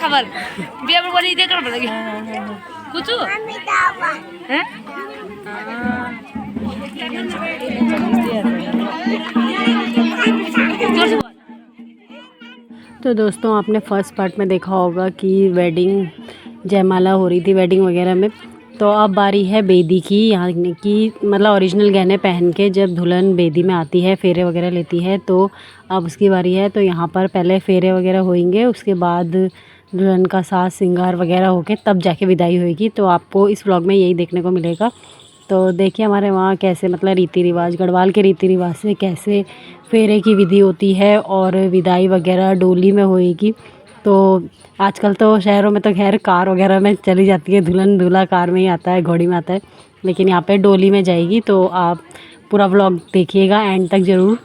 খাবার বিয়ে করে ঈদে করবে নাকি কুচু হ্যাঁ तो दोस्तों आपने फर्स्ट पार्ट में देखा होगा कि वेडिंग जयमाला हो रही थी वेडिंग वगैरह में। तो अब बारी है बेदी की, यहाँ की मतलब ओरिजिनल गहने पहन के जब दुल्हन बेदी में आती है फेरे वगैरह लेती है तो अब उसकी बारी है। तो यहाँ पर पहले फेरे वगैरह होंगे, उसके बाद दुल्हन का साज श्रृंगार वगैरह होके तब जाके विदाई होगी। तो आपको इस व्लॉग में यही देखने को मिलेगा। तो देखिए हमारे वहाँ कैसे मतलब रीति रिवाज गढ़वाल के रीति रिवाज से कैसे फेरे की विधि होती है और विदाई वगैरह डोली में होएगी। तो आजकल तो शहरों में तो खैर कार वगैरह में चली जाती है, दुल्हन दूल्हा कार में ही आता है, घोड़ी में आता है, लेकिन यहाँ पे डोली में जाएगी। तो आप पूरा व्लॉग देखिएगा एंड तक ज़रूर।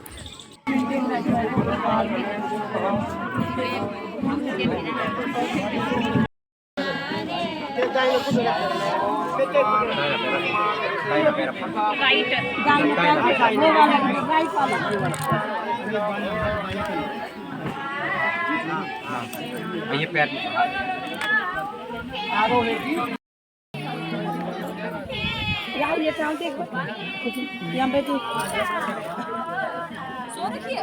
ये पैर ये यहाँ पे तू सो रखिए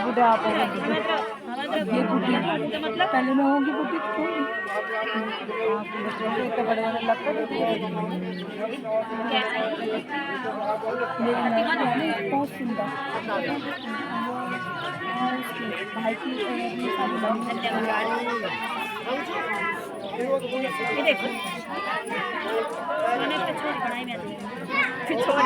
बुढ़े आप मतलब पहले में होगी बुढ़ी तो बड़े वाले लगता है बहुत सुंदर भाई की ये देखो मैंने इसका छोड़ बनाई में फिर छोड़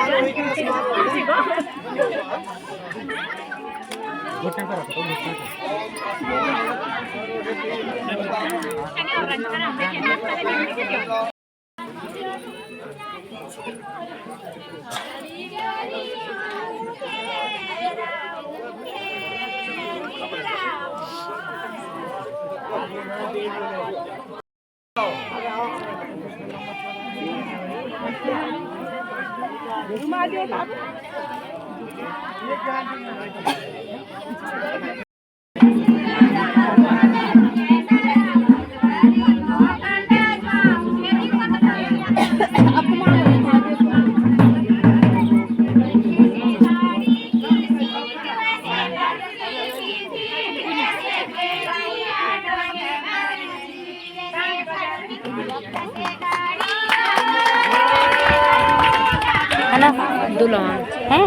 है ना दुल्हन है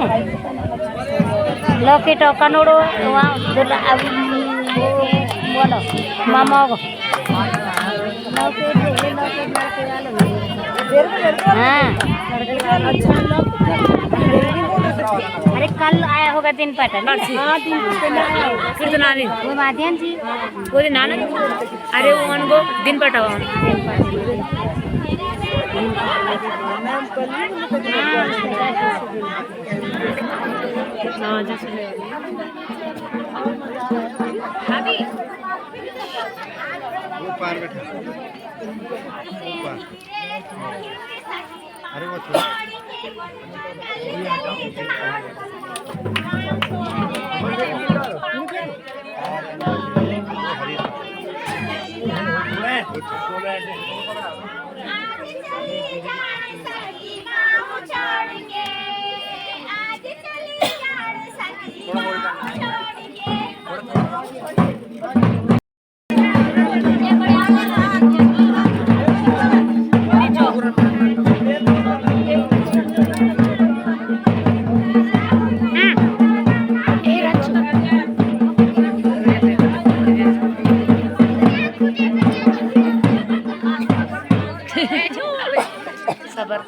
लॉकेट कनोड़ो वहाँ दुल्हन बोलो मामा को हाँ अरे कल आया होगा दिन पटन फिर तो नानी वो माध्यम जी वो दिन नाना अरे वो उनको दिन पटा पार बैठा अरे वो सबर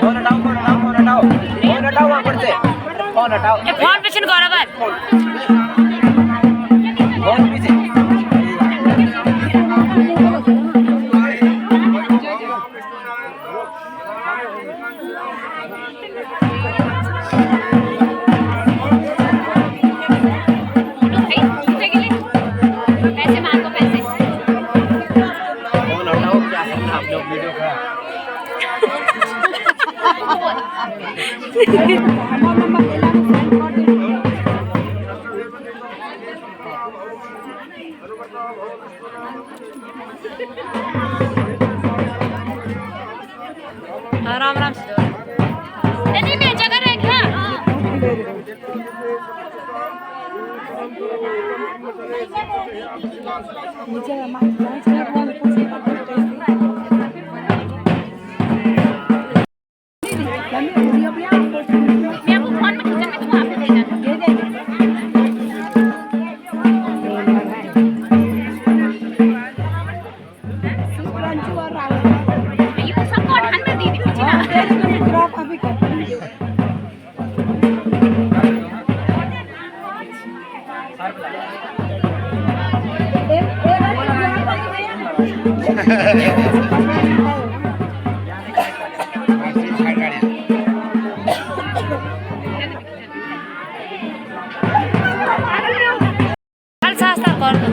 फोन हटाओ वहाँ पर से, फोन हटाओ, फोन पीछे करो बार फोन पीछे। पैसे मांगो पैसे फोन हटाओ, क्या करना आप लोग वीडियो का। राम राम नहीं मैं जगह रह क्या मैं आपको फोन में किचन में तुम वहाँ पे दे जाना ये सबको 100 दी थी पीछे ना कल सस्ता कर दो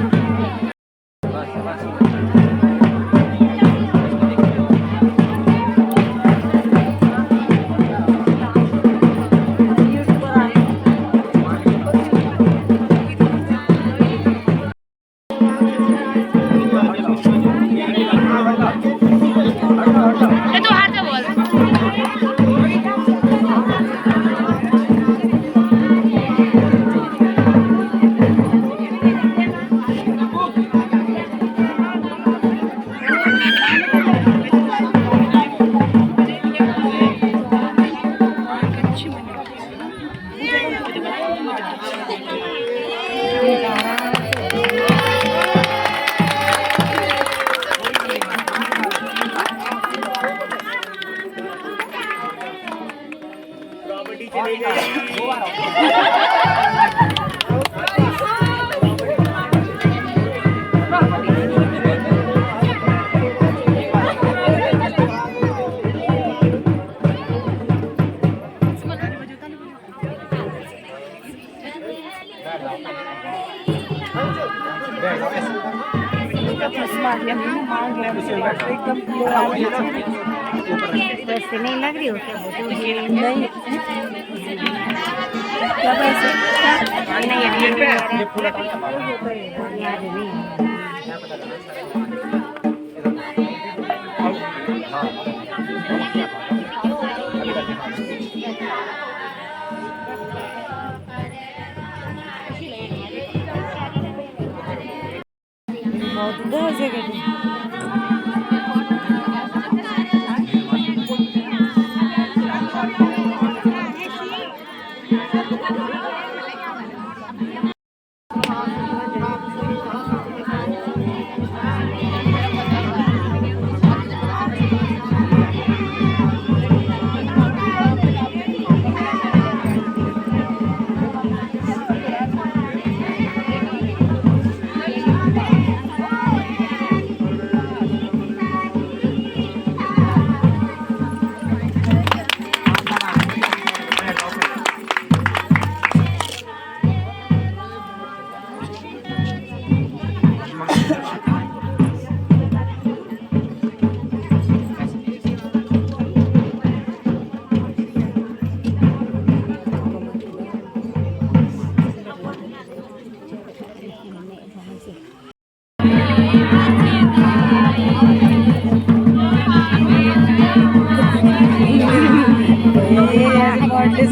ये तो हाथ से बोल वैसे नहीं लग रही हो क्या नहीं क्या पैसे बहुत उधर से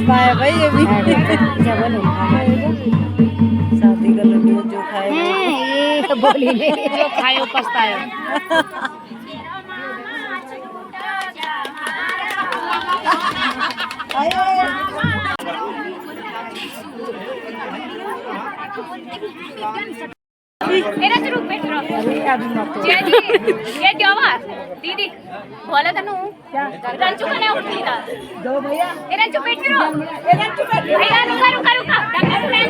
भाई ये भी शादी का लड्डू जो खाए ये बोली नहीं जो खाए वो पछताए ਇਹਦੇ ਚ ਰੂਪ ਬੈਠ ਰੋ ਜੀ ये त्योहार दीदी बोला था नू रंजू कने उठी था दो भैया ए रंजू बैठ रो ए रंजू बैठ भैया रुका रुका रुका डॉक्टर फ्रेंड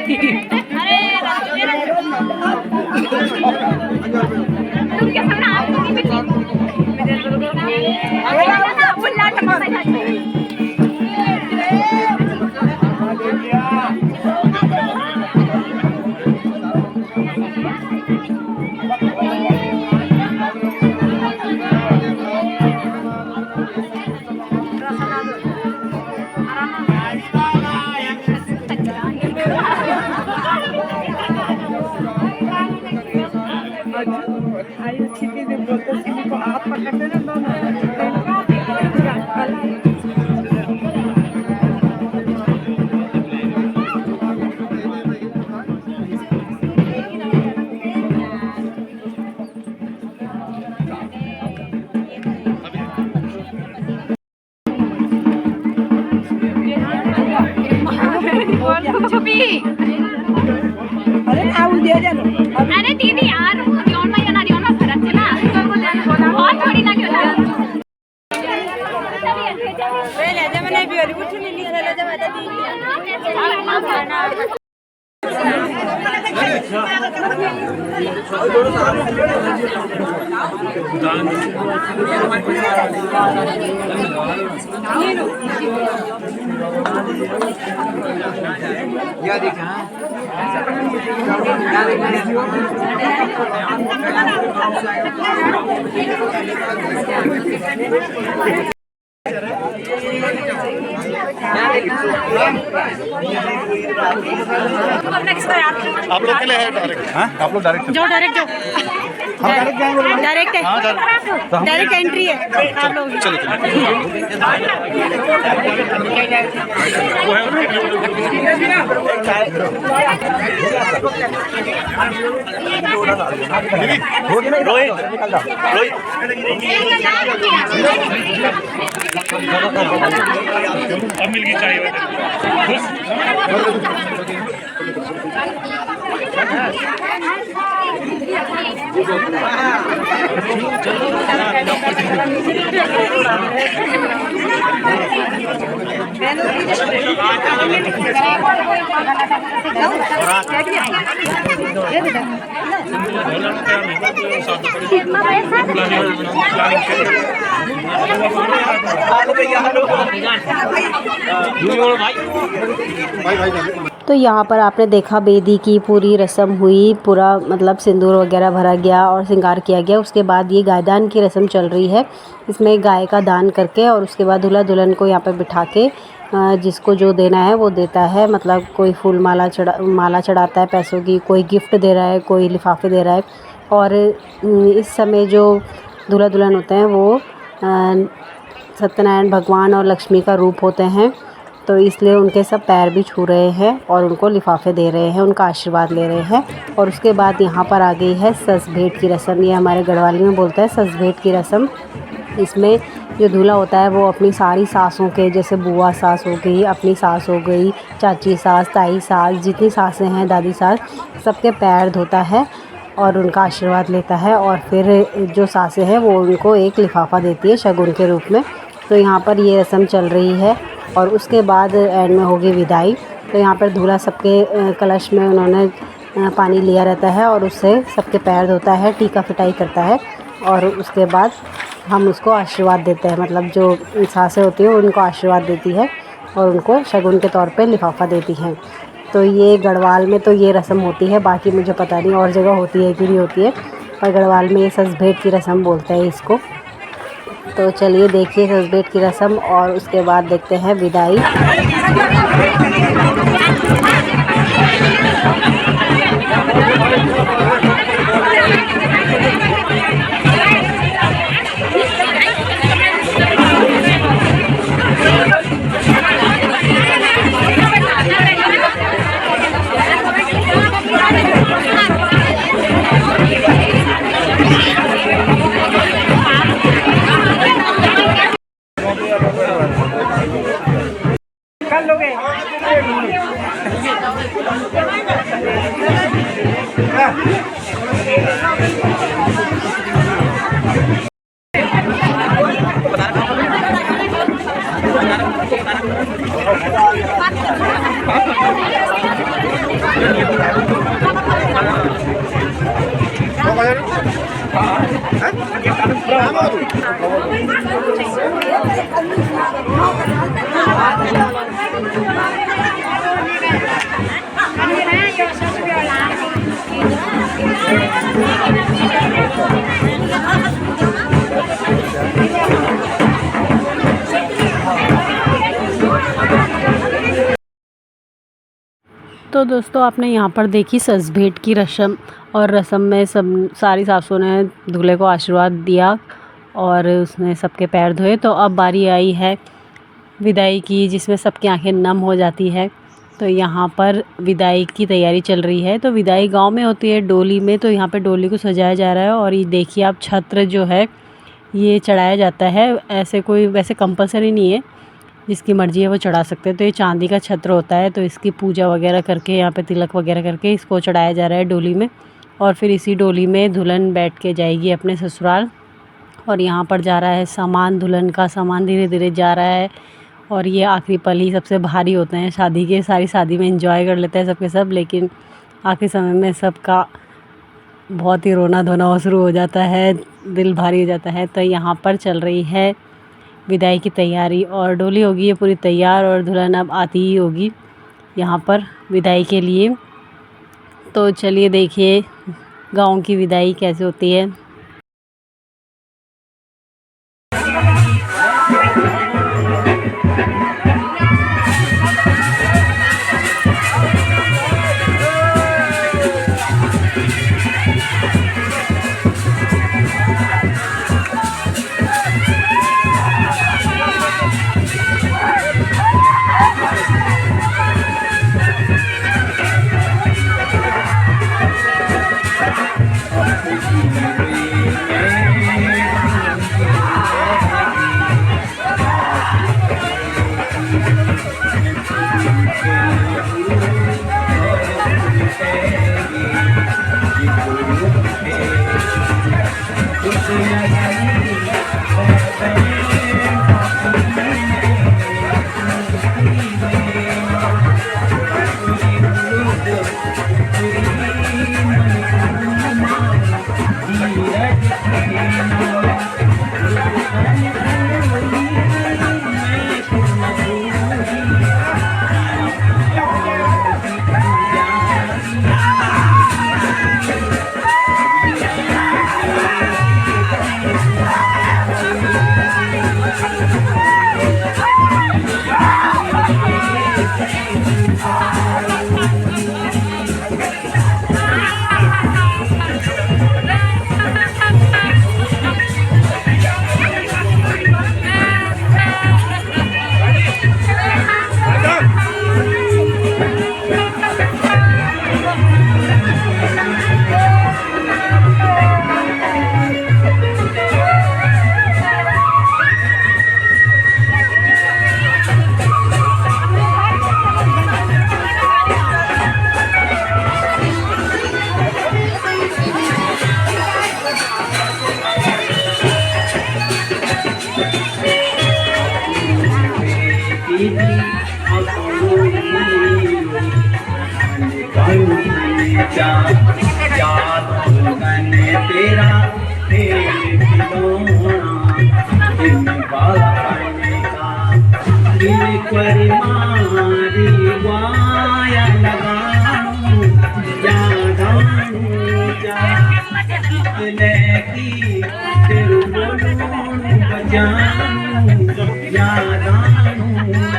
दीदी तुम क्या समझा आपको अरे दीदी यार दियोन में ना दियोन में फर्क है ना बहुत थोड़ी ना क्यों वे ले जा मैंने भी उठ नहीं ली ले जा बता दी क्या देखा आप लोग के लिए है डायरेक्ट। हाँ आप लोग डायरेक्ट जो डायरेक्ट जाओ डायरेक्ट जाएंगे डायरेक्ट है हाँ डायरेक्ट डायरेक्ट एंट्री है आप लोग अब मिल गई चाहिए तो यहाँ पर आपने देखा बेदी की पूरी रस्म हुई, पूरा मतलब सिंदूर वगैरह भरा गया और श्रृंगार किया गया। उसके बाद ये गायदान की रस्म चल रही है। इसमें गाय का दान करके और उसके बाद दूल्हा दुल्हन को यहाँ पर बिठा के जिसको जो देना है वो देता है। मतलब कोई फूल माला चढ़ाता है पैसों की, कोई गिफ्ट दे रहा है, कोई लिफाफे दे रहा है। और इस समय जो दूल्हा दुल्हन होते हैं वो सत्यनारायण भगवान और लक्ष्मी का रूप होते हैं, तो इसलिए उनके सब पैर भी छू रहे हैं और उनको लिफाफे दे रहे हैं, उनका आशीर्वाद ले रहे हैं। और उसके बाद यहाँ पर आ गई है सस भेंट की रस्म। ये हमारे गढ़वाली में बोलते हैं सस भेंट की रस्म। इसमें जो दूल्हा होता है वो अपनी सारी सासों के, जैसे बुआ सास हो गई, अपनी सास हो गई, चाची सास, ताई सास, जितनी सासें हैं, दादी सास, सबके पैर धोता है और उनका आशीर्वाद लेता है। और फिर जो सासें हैं वो उनको एक लिफाफा देती है शगुन के रूप में। तो यहाँ पर ये रस्म चल रही है। और उसके बाद एंड में होगी विदाई। तो यहाँ पर दूल्हा सबके कलश में उन्होंने पानी लिया रहता है और उससे सबके पैर धोता है, टीका फिटाई करता है। और उसके बाद हम उसको आशीर्वाद देते हैं, मतलब जो सासें होती हैं उनको आशीर्वाद देती है और उनको शगुन के तौर पे लिफाफा देती हैं। तो ये गढ़वाल में तो ये रस्म होती है, बाकी मुझे पता नहीं और जगह होती है कि नहीं होती है, पर गढ़वाल में ये सस भेंट की रस्म बोलते हैं इसको। तो चलिए देखिए सस भेंट की रस्म और उसके बाद देखते हैं विदाई। तो दोस्तों आपने यहाँ पर देखी सज भेंट की रस्म, और रस्म में सब सारी सासों ने दूल्हे को आशीर्वाद दिया और उसने सबके पैर धोए। तो अब बारी आई है विदाई की, जिसमें सबकी आंखें नम हो जाती है। तो यहाँ पर विदाई की तैयारी चल रही है। तो विदाई गांव में होती है डोली में, तो यहाँ पे डोली को सजाया जा रहा है। और ये देखिए आप छत्र जो है ये चढ़ाया जाता है, ऐसे कोई वैसे कंपलसरी नहीं है, जिसकी मर्ज़ी है वो चढ़ा सकते हैं। तो ये चांदी का छत्र होता है, तो इसकी पूजा वगैरह करके यहाँ पे तिलक वगैरह करके इसको चढ़ाया जा रहा है डोली में। और फिर इसी डोली में दुल्हन बैठ के जाएगी अपने ससुराल। और यहाँ पर जा रहा है सामान, दुल्हन का सामान धीरे धीरे जा रहा है। और ये आखिरी पल ही सबसे भारी होते हैं शादी के। सारी शादी में एंजॉय कर लेते हैं सबके सब, लेकिन आखिरी समय में सबका बहुत ही रोना धोना शुरू हो जाता है, दिल भारी हो जाता है। तो यहाँ पर चल रही है विदाई की तैयारी, और डोली होगी ये पूरी तैयार, और दुल्हन अब आती ही होगी यहाँ पर विदाई के लिए। तो चलिए देखिए गाँव की विदाई कैसे होती है।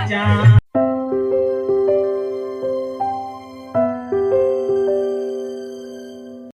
जानू